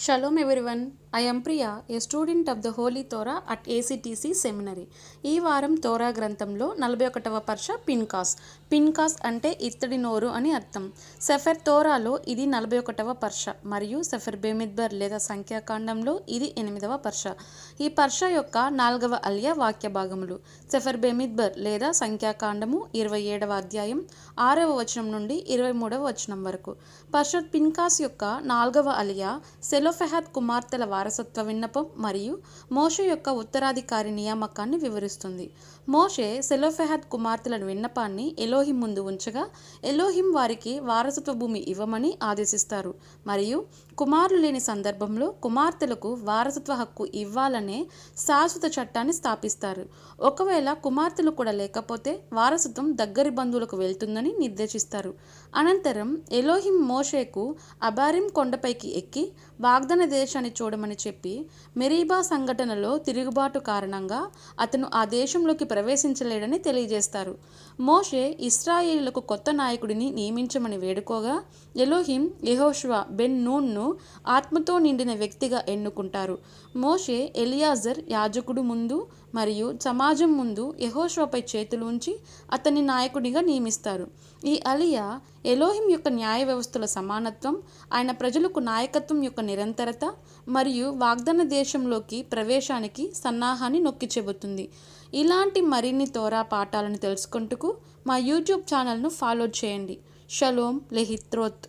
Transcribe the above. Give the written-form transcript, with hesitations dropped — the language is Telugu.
Shalom everyone. I am Priya, a student of the Holy Torah at ACTC Seminary. ఈ వారం తోరా గ్రంథంలో 41వ పర్ష పిన్కాస్. పిన్కాస్ అంటే ఇత్తడి నోరు అని అర్థం. సెఫర్ తోరాలో ఇది 41వ పర్ష మరియు సెఫర్ బెమిద్బర్ లేదా సంఖ్యాకాండంలో ఇది 8వ పర్ష. ఈ పర్ష యొక్క 4వ అలియా వాక్య భాగములు. సెఫర్ బెమిద్బర్ లేదా సంఖ్యాకాండము 27వ అధ్యాయం 6వ వచనం నుండి 23వ వచనం వరకు. పర్షత్ పిన్కాస్ యొక్క 4వ అలియా సెలోఫెహాద్ కుమార్తెల వారసత్వ విన్నపం మరియు మోషే యొక్క ఉత్తరాధికారి నియామకాన్ని వివరిస్తుంది. మోషే సెలోఫెహాద్ కుమార్తెల విన్నపాన్ని ఎలోహిం ముందు ఉంచగా ఎలోహిం వారికి వారసత్వ భూమి ఇవ్వమని ఆదేశిస్తారు మరియు కుమారులు లేని సందర్భంలో కుమార్తెలకు వారసత్వ హక్కు ఇవ్వాలనే శాశ్వత చట్టాన్ని స్థాపిస్తారు. ఒకవేళ కుమార్తెలు కూడా లేకపోతే వారసత్వం దగ్గరి బంధువులకు వెళ్తుందని నిర్దేశిస్తారు. అనంతరం ఎలోహిం మోషేకు అబారిం కొండపైకి ఎక్కి వాగ్దాన దేశాన్ని చూడమని చెప్పి మెరీబా సంఘటనలో తిరుగుబాటు కారణంగా అతను ఆ దేశంలోకి ప్రవేశించలేడని తెలియజేస్తారు. మోషే ఇశ్రాయేలులకు కొత్త నాయకుడిని నియమించమని వేడుకోగా ఎలోహిం యెహోషువ బెన్ నూన్ను ఆత్మతో నిండిన వ్యక్తిగా ఎన్నుకుంటారు. మోషే ఎలియాజర్ యాజకుడు ముందు మరియు సమాజం ముందు యెహోషువపై చేతులు ఉంచి అతన్ని నాయకుడిగా నియమిస్తారు. ఈ అలియా ఎలోహిం యొక్క న్యాయ వ్యవస్థల సమానత్వం, ఆయన ప్రజలకు నాయకత్వం యొక్క నిరంతరత మరియు వాగ్దాన దేశంలోకి ప్రవేశానికి సన్నాహాన్ని నొక్కి చెబుతుంది. ఇలాంటి మరిన్ని తోరా పాఠాలను తెలుసుకుంటూ మా యూట్యూబ్ ఛానల్ను ఫాలో చేయండి. షలోమ్ లెహిత్రోత్.